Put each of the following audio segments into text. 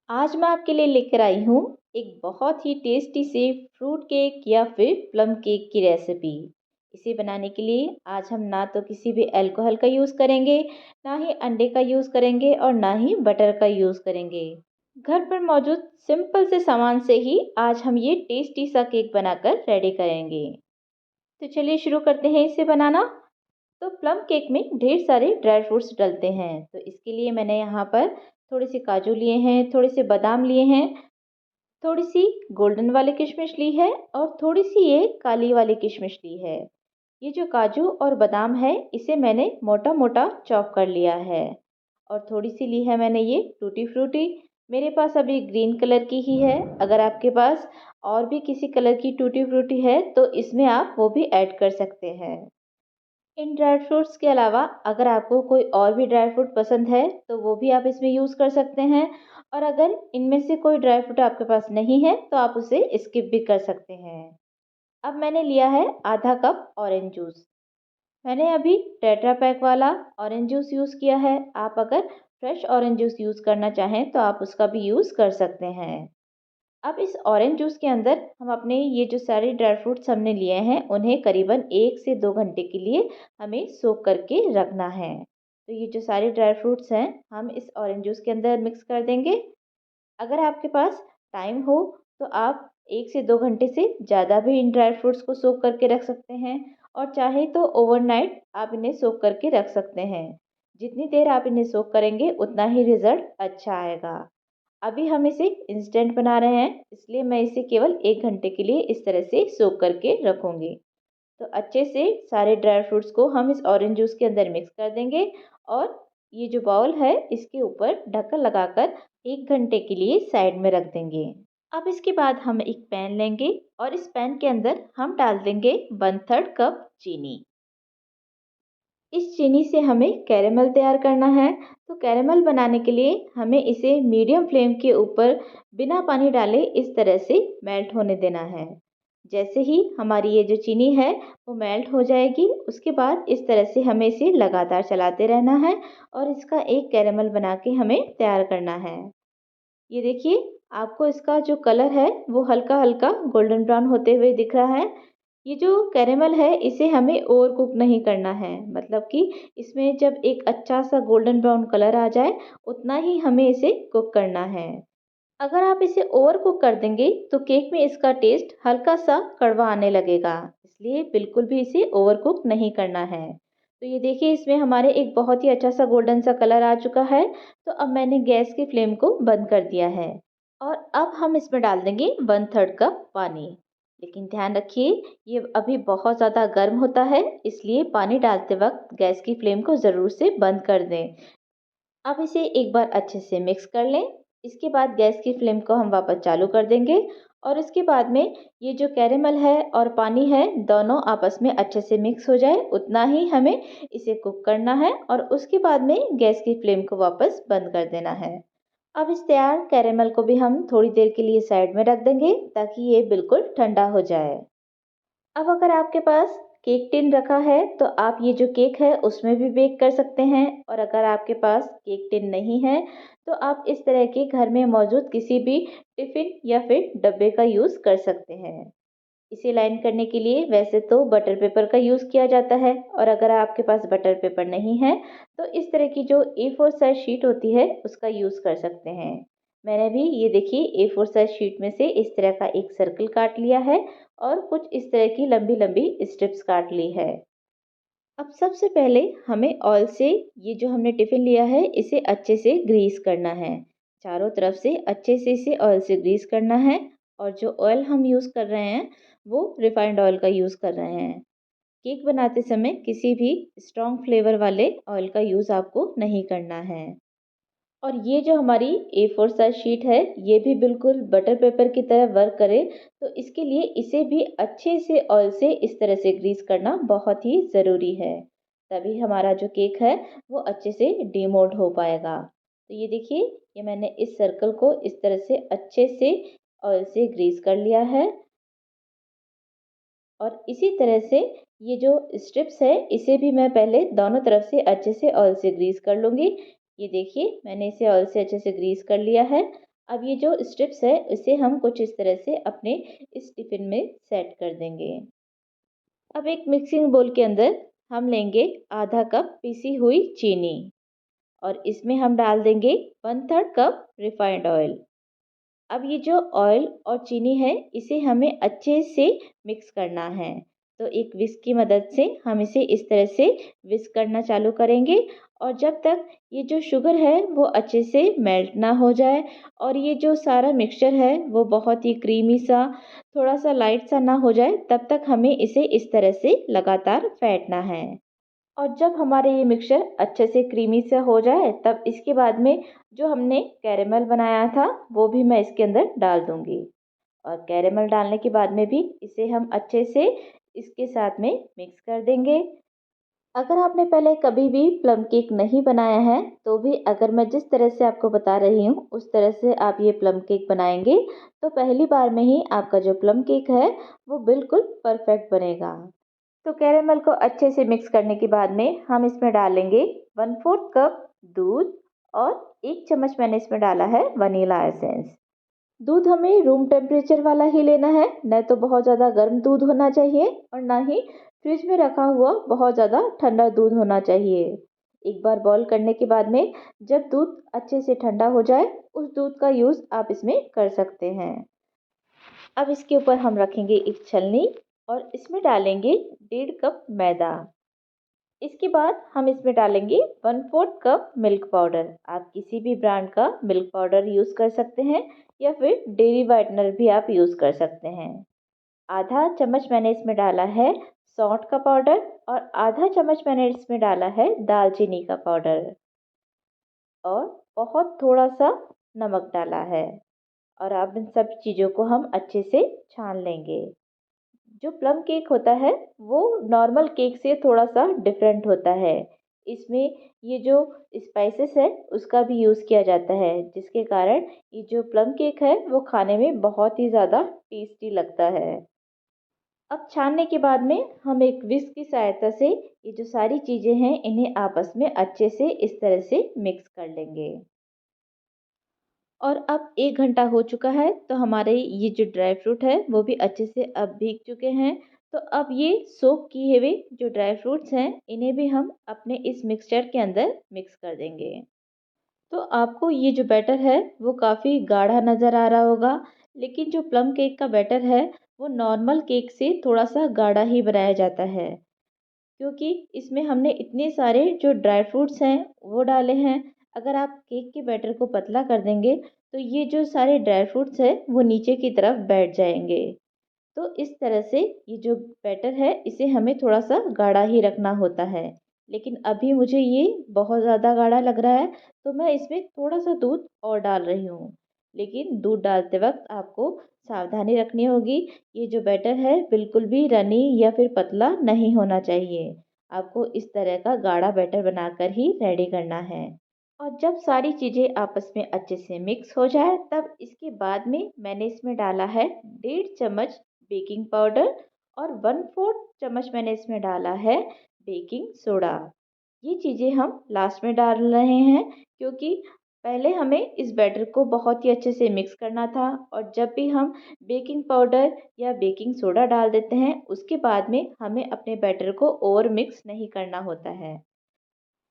आज मैं आपके लिए लेकर आई हूँ एक बहुत ही टेस्टी से फ्रूट केक या फिर प्लम केक की रेसिपी। इसे बनाने के लिए आज हम ना तो किसी भी अल्कोहल का यूज़ करेंगे, ना ही अंडे का यूज़ करेंगे और ना ही बटर का यूज़ करेंगे। घर पर मौजूद सिंपल से सामान से ही आज हम ये टेस्टी सा केक बनाकर रेडी करेंगे। तो चलिए शुरू करते हैं इसे बनाना। तो प्लम केक में ढेर सारे ड्राई फ्रूट्स डलते हैं, तो इसके लिए मैंने यहाँ पर थोड़े से काजू लिए हैं, थोड़े से बादाम लिए हैं, थोड़ी सी गोल्डन वाली किशमिश ली है और थोड़ी सी ये काली वाली किशमिश ली है। ये जो काजू और बादाम है इसे मैंने मोटा मोटा चॉप कर लिया है। और थोड़ी सी ली है मैंने ये टूटी फ्रूटी। मेरे पास अभी ग्रीन कलर की ही है। अगर आपके पास और भी किसी कलर की टूटी फ्रूटी है तो इसमें आप वो भी ऐड कर सकते हैं। इन ड्राई फ्रूट्स के अलावा अगर आपको कोई और भी ड्राई फ्रूट पसंद है तो वो भी आप इसमें यूज़ कर सकते हैं। और अगर इनमें से कोई ड्राई फ्रूट आपके पास नहीं है तो आप उसे स्किप भी कर सकते हैं। अब मैंने लिया है आधा कप ऑरेंज जूस। मैंने अभी टेट्रा पैक वाला ऑरेंज जूस यूज़ किया है। आप अगर फ्रेश ऑरेंज जूस यूज़ करना चाहें तो आप उसका भी यूज़ कर सकते हैं। अब इस ऑरेंज जूस के अंदर हम अपने ये जो सारे ड्राई फ्रूट्स हमने लिए हैं उन्हें करीबन 1 से 2 घंटे के लिए हमें सोक करके रखना है। तो ये जो सारे ड्राई फ्रूट्स हैं हम इस ऑरेंज जूस के अंदर मिक्स कर देंगे। अगर आपके पास टाइम हो तो आप 1 से 2 घंटे से ज़्यादा भी इन ड्राई फ्रूट्स को सोक करके रख सकते हैं। और चाहे तो ओवरनाइट आप इन्हें सोक करके रख सकते हैं। जितनी देर आप इन्हें सोक करेंगे उतना ही रिज़ल्ट अच्छा आएगा। अभी हम इसे इंस्टेंट बना रहे हैं इसलिए मैं इसे केवल 1 घंटे के लिए इस तरह से सोक करके रखूँगी। तो अच्छे से सारे ड्राई फ्रूट्स को हम इस ऑरेंज जूस के अंदर मिक्स कर देंगे। और ये जो बाउल है इसके ऊपर ढक्कन लगाकर 1 घंटे के लिए साइड में रख देंगे। अब इसके बाद हम एक पैन लेंगे और इस पैन के अंदर हम डाल देंगे 1/3 कप चीनी। इस चीनी से हमें कैरेमल तैयार करना है। तो कैरेमल बनाने के लिए हमें इसे मीडियम फ्लेम के ऊपर बिना पानी डाले इस तरह से मेल्ट होने देना है। जैसे ही हमारी ये जो चीनी है वो मेल्ट हो जाएगी उसके बाद इस तरह से हमें इसे लगातार चलाते रहना है और इसका एक कैरेमल बना के हमें तैयार करना है। ये देखिए, आपको इसका जो कलर है वो हल्का हल्का गोल्डन ब्राउन होते हुए दिख रहा है। ये जो कैरेमल है इसे हमें ओवर कुक नहीं करना है, मतलब कि इसमें जब एक अच्छा सा गोल्डन ब्राउन कलर आ जाए उतना ही हमें इसे कुक करना है। अगर आप इसे ओवर कुक कर देंगे तो केक में इसका टेस्ट हल्का सा कड़वा आने लगेगा, इसलिए बिल्कुल भी इसे ओवर कुक नहीं करना है। तो ये देखिए, इसमें हमारे एक बहुत ही अच्छा सा गोल्डन सा कलर आ चुका है। तो अब मैंने गैस की फ्लेम को बंद कर दिया है और अब हम इसमें डाल देंगे 1/3 कप पानी। लेकिन ध्यान रखिए, ये अभी बहुत ज़्यादा गर्म होता है इसलिए पानी डालते वक्त गैस की फ्लेम को ज़रूर से बंद कर दें। अब इसे एक बार अच्छे से मिक्स कर लें। इसके बाद गैस की फ्लेम को हम वापस चालू कर देंगे और इसके बाद में ये जो कैरेमल है और पानी है दोनों आपस में अच्छे से मिक्स हो जाए उतना ही हमें इसे कुक करना है और उसके बाद में गैस की फ्लेम को वापस बंद कर देना है। अब इस तैयार कैरेमल को भी हम थोड़ी देर के लिए साइड में रख देंगे ताकि ये बिल्कुल ठंडा हो जाए। अब अगर आपके पास केक टिन रखा है तो आप ये जो केक है उसमें भी बेक कर सकते हैं। और अगर आपके पास केक टिन नहीं है तो आप इस तरह के घर में मौजूद किसी भी टिफ़िन या फिर डब्बे का यूज़ कर सकते हैं। इसे लाइन करने के लिए वैसे तो बटर पेपर का यूज़ किया जाता है और अगर आपके पास बटर पेपर नहीं है तो इस तरह की जो A4 साइज शीट होती है उसका यूज़ कर सकते हैं। मैंने भी ये देखिए A4 साइज शीट में से इस तरह का एक सर्कल काट लिया है और कुछ इस तरह की लंबी लंबी स्ट्रिप्स काट ली है। अब सबसे पहले हमें ऑयल से ये जो हमने टिफ़िन लिया है इसे अच्छे से ग्रीस करना है। चारों तरफ से अच्छे से इसे ऑयल से ग्रीस करना है। और जो ऑयल हम यूज़ कर रहे हैं वो रिफाइंड ऑयल का यूज़ कर रहे हैं। केक बनाते समय किसी भी स्ट्रॉन्ग फ्लेवर वाले ऑयल का यूज़ आपको नहीं करना है। और ये जो हमारी A4 साइज शीट है ये भी बिल्कुल बटर पेपर की तरह वर्क करे, तो इसके लिए इसे भी अच्छे से ऑयल से इस तरह से ग्रीस करना बहुत ही ज़रूरी है। तभी हमारा जो केक है वो अच्छे से डीमोल्ड हो पाएगा। तो ये देखिए, ये मैंने इस सर्कल को इस तरह से अच्छे से ऑयल से ग्रीस कर लिया है। और इसी तरह से ये जो स्ट्रिप्स है इसे भी मैं पहले दोनों तरफ से अच्छे से ऑयल से ग्रीस कर लूँगी। ये देखिए, मैंने इसे ऑयल से अच्छे से ग्रीस कर लिया है। अब ये जो स्ट्रिप्स है इसे हम कुछ इस तरह से अपने इस टिफ़िन में सेट कर देंगे। अब एक मिक्सिंग बोल के अंदर हम लेंगे आधा कप पिसी हुई चीनी और इसमें हम डाल देंगे 1/3 कप रिफाइंड ऑयल। अब ये जो ऑयल और चीनी है इसे हमें अच्छे से मिक्स करना है। तो एक विस्क की मदद से हम इसे इस तरह से विस्क करना चालू करेंगे और जब तक ये जो शुगर है वो अच्छे से मेल्ट ना हो जाए और ये जो सारा मिक्सचर है वो बहुत ही क्रीमी सा थोड़ा सा लाइट सा ना हो जाए, तब तक हमें इसे इस तरह से लगातार फेंटना है। और जब हमारे ये मिक्सचर अच्छे से क्रीमी सा हो जाए तब इसके बाद में जो हमने कैरेमल बनाया था वो भी मैं इसके अंदर डाल दूँगी। और कैरेमल डालने के बाद में भी इसे हम अच्छे से इसके साथ में मिक्स कर देंगे। अगर आपने पहले कभी भी प्लम केक नहीं बनाया है तो भी अगर मैं जिस तरह से आपको बता रही हूँ उस तरह से आप ये प्लम केक बनाएंगे तो पहली बार में ही आपका जो प्लम केक है वो बिल्कुल परफेक्ट बनेगा। तो कैरेमल को अच्छे से मिक्स करने के बाद में हम इसमें डालेंगे 1/4 कप दूध और 1 चम्मच मैंने इसमें डाला है वनीला एसेंस। दूध हमें रूम टेम्परेचर वाला ही लेना है, न तो बहुत ज़्यादा गर्म दूध होना चाहिए और ना ही फ्रिज में रखा हुआ बहुत ज़्यादा ठंडा दूध होना चाहिए। एक बार बॉईल करने के बाद में जब दूध अच्छे से ठंडा हो जाए उस दूध का यूज़ आप इसमें कर सकते हैं। अब इसके ऊपर हम रखेंगे एक छलनी और इसमें डालेंगे 1.5 कप मैदा। इसके बाद हम इसमें डालेंगे 1/4 कप मिल्क पाउडर। आप किसी भी ब्रांड का मिल्क पाउडर यूज़ कर सकते हैं या फिर डेयरी व्हाइटनर भी आप यूज़ कर सकते हैं। आधा चम्मच मैंने इसमें डाला है सौंठ का पाउडर और आधा चम्मच मैंने इसमें डाला है दालचीनी का पाउडर और बहुत थोड़ा सा नमक डाला है। और अब इन सब चीज़ों को हम अच्छे से छान लेंगे। जो प्लम केक होता है वो नॉर्मल केक से थोड़ा सा डिफरेंट होता है। इसमें ये जो स्पाइसेस है उसका भी यूज़ किया जाता है जिसके कारण ये जो प्लम केक है वो खाने में बहुत ही ज़्यादा टेस्टी लगता है। अब छानने के बाद में हम एक विस्क की सहायता से ये जो सारी चीज़ें हैं इन्हें आपस में अच्छे से इस तरह से मिक्स कर लेंगे। और अब 1 घंटा हो चुका है तो हमारे ये जो ड्राई फ्रूट है वो भी अच्छे से अब भीग चुके हैं। तो अब ये सोक किए हुए जो ड्राई फ्रूट्स हैं इन्हें भी हम अपने इस मिक्सचर के अंदर मिक्स कर देंगे। तो आपको ये जो बैटर है वो काफ़ी गाढ़ा नज़र आ रहा होगा, लेकिन जो प्लम केक का बैटर है वो नॉर्मल केक से थोड़ा सा गाढ़ा ही बनाया जाता है, क्योंकि इसमें हमने इतने सारे जो ड्राई फ्रूट्स हैं वो डाले हैं। अगर आप केक के बैटर को पतला कर देंगे तो ये जो सारे ड्राई फ्रूट्स हैं वो नीचे की तरफ बैठ जाएंगे। तो इस तरह से ये जो बैटर है इसे हमें थोड़ा सा गाढ़ा ही रखना होता है। लेकिन अभी मुझे ये बहुत ज़्यादा गाढ़ा लग रहा है तो मैं इसमें थोड़ा सा दूध और डाल रही हूँ। लेकिन दूध डालते वक्त आपको सावधानी रखनी होगी। ये जो बैटर है बिल्कुल भी रनी या फिर पतला नहीं होना चाहिए। आपको इस तरह का गाढ़ा बैटर बनाकर ही रेडी करना है। और जब सारी चीज़ें आपस में अच्छे से मिक्स हो जाए तब इसके बाद में मैंने इसमें डाला है 1.5 चम्मच बेकिंग पाउडर और 1/4 चम्मच मैंने इसमें डाला है बेकिंग सोडा। ये चीज़ें हम लास्ट में डाल रहे हैं क्योंकि पहले हमें इस बैटर को बहुत ही अच्छे से मिक्स करना था और जब भी हम बेकिंग पाउडर या बेकिंग सोडा डाल देते हैं उसके बाद में हमें अपने बैटर को ओवर मिक्स नहीं करना होता है।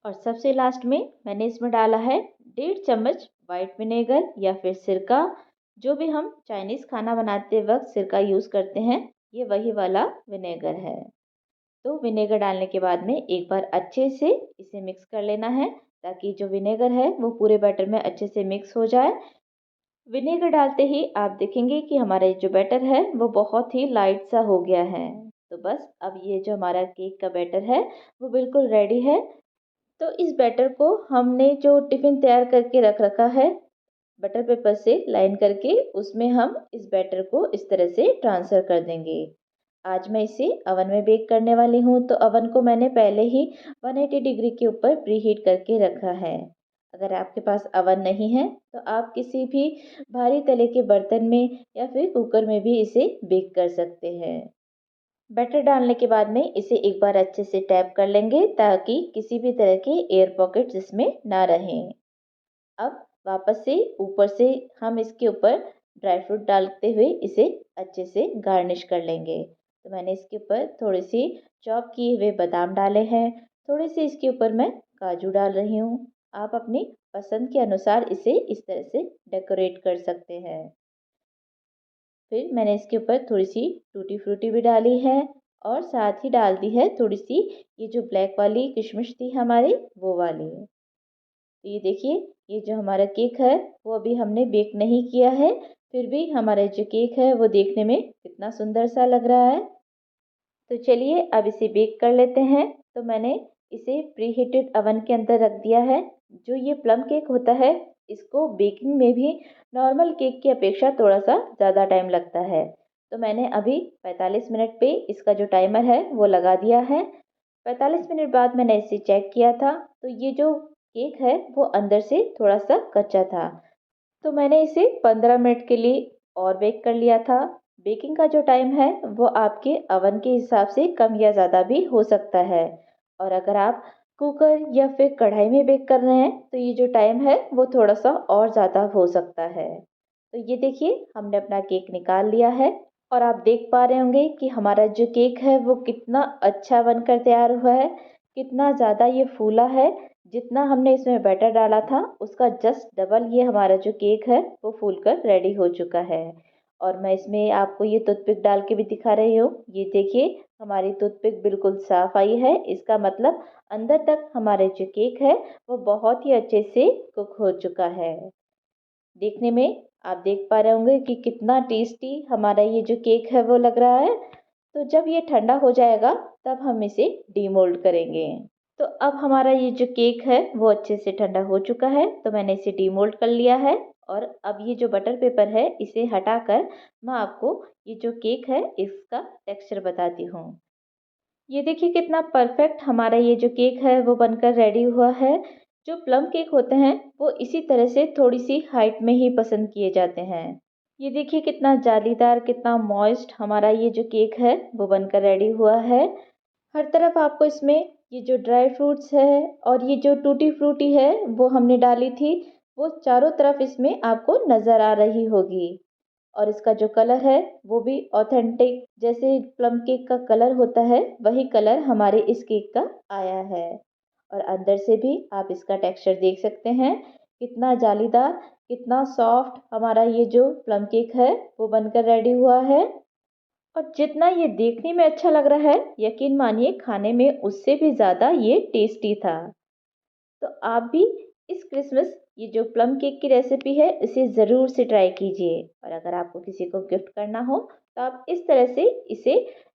और सबसे लास्ट में मैंने इसमें डाला है 1.5 चम्मच वाइट विनेगर या फिर सिरका। जो भी हम चाइनीज़ खाना बनाते वक्त सिरका यूज़ करते हैं ये वही वाला विनेगर है। तो विनेगर डालने के बाद में एक बार अच्छे से इसे मिक्स कर लेना है ताकि जो विनेगर है वो पूरे बैटर में अच्छे से मिक्स हो जाए। विनेगर डालते ही आप देखेंगे कि हमारा जो बैटर है वो बहुत ही लाइट सा हो गया है। तो बस अब ये जो हमारा केक का बैटर है वो बिल्कुल रेडी है। तो इस बैटर को हमने जो टिफ़िन तैयार करके रख रखा है बटर पेपर से लाइन करके उसमें हम इस बैटर को इस तरह से ट्रांसफ़र कर देंगे। आज मैं इसे अवन में बेक करने वाली हूँ तो अवन को मैंने पहले ही 180 डिग्री के ऊपर प्रीहीट करके रखा है। अगर आपके पास अवन नहीं है तो आप किसी भी भारी तले के बर्तन में या फिर कुकर में भी इसे बेक कर सकते हैं। बैटर डालने के बाद में इसे एक बार अच्छे से टैप कर लेंगे ताकि किसी भी तरह के एयर पॉकेट्स इसमें ना रहें। अब वापस से ऊपर से हम इसके ऊपर ड्राई फ्रूट डालते हुए इसे अच्छे से गार्निश कर लेंगे। तो मैंने इसके ऊपर थोड़ी सी चॉप किए हुए बादाम डाले हैं, थोड़े से इसके ऊपर मैं काजू डाल रही हूँ। आप अपनी पसंद के अनुसार इसे इस तरह से डेकोरेट कर सकते हैं। फिर मैंने इसके ऊपर थोड़ी सी टूटी फ्रूटी भी डाली है और साथ ही डाल दी है थोड़ी सी ये जो ब्लैक वाली किशमिश थी हमारी, वो वाली। तो ये देखिए, ये जो हमारा केक है वो अभी हमने बेक नहीं किया है, फिर भी हमारा जो केक है वो देखने में कितना सुंदर सा लग रहा है। तो चलिए अब इसे बेक कर लेते हैं। तो मैंने इसे प्री हीटेड अवन के अंदर रख दिया है। जो ये प्लम केक होता है, इसको बेकिंग में भी नॉर्मल केक की अपेक्षा थोड़ा सा ज़्यादा टाइम लगता है। तो मैंने अभी 45 मिनट पे इसका जो टाइमर है वो लगा दिया है। 45 मिनट बाद मैंने इसे चेक किया था, तो ये जो केक है वो अंदर से थोड़ा सा कच्चा था। तो मैंने इसे 15 मिनट के लिए और बेक कर लिया था। बेकिंग का जो टाइम है वो आपके अवन के हिसाब से कम या ज़्यादा भी हो सकता है। और अगर आप कुकर या फिर कढ़ाई में बेक कर रहे हैं तो ये जो टाइम है वो थोड़ा सा और ज़्यादा हो सकता है। तो ये देखिए, हमने अपना केक निकाल लिया है और आप देख पा रहे होंगे कि हमारा जो केक है वो कितना अच्छा बनकर तैयार हुआ है, कितना ज़्यादा ये फूला है। जितना हमने इसमें बैटर डाला था उसका जस्ट डबल ये हमारा जो केक है वो फूल कर रेडी हो चुका है। और मैं इसमें आपको ये टूथपिक डाल के भी दिखा रही हूँ। ये देखिए, हमारी टूथपिक बिल्कुल साफ आई है, इसका मतलब अंदर तक हमारे जो केक है वो बहुत ही अच्छे से कुक हो चुका है। देखने में आप देख पा रहे होंगे कि कितना टेस्टी हमारा ये जो केक है वो लग रहा है। तो जब ये ठंडा हो जाएगा तब हम इसे डीमोल्ड करेंगे। तो अब हमारा ये जो केक है वो अच्छे से ठंडा हो चुका है, तो मैंने इसे डीमोल्ड कर लिया है। और अब ये जो बटर पेपर है इसे हटाकर मैं आपको ये जो केक है इसका टेक्सचर बताती हूँ। ये देखिए कितना परफेक्ट हमारा ये जो केक है वो बनकर रेडी हुआ है। जो प्लम केक होते हैं वो इसी तरह से थोड़ी सी हाइट में ही पसंद किए जाते हैं। ये देखिए कितना जालीदार, कितना मॉइस्ट हमारा ये जो केक है वो बनकर रेडी हुआ है। हर तरफ आपको इसमें ये जो ड्राई फ्रूट्स है और ये जो टूटी फ्रूटी है वो हमने डाली थी, वो चारों तरफ इसमें आपको नज़र आ रही होगी। और इसका जो कलर है वो भी ऑथेंटिक, जैसे प्लम केक का कलर होता है वही कलर हमारे इस केक का आया है। और अंदर से भी आप इसका टेक्सचर देख सकते हैं, कितना जालीदार, कितना सॉफ्ट हमारा ये जो प्लम केक है वो बनकर रेडी हुआ है। और जितना ये देखने में अच्छा लग रहा है, यकीन मानिए खाने में उससे भी ज़्यादा ये टेस्टी था। तो आप भी इस क्रिसमस ये जो प्लम केक की रेसिपी है इसे ज़रूर से ट्राई कीजिए। और अगर आपको किसी को गिफ्ट करना हो तो आप इस तरह से इसे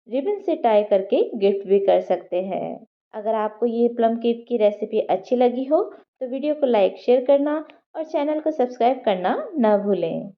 रिबन से टाई करके गिफ्ट भी कर सकते हैं। अगर आपको ये प्लम केक की रेसिपी अच्छी लगी हो तो वीडियो को लाइक शेयर करना और चैनल को सब्सक्राइब करना ना भूलें।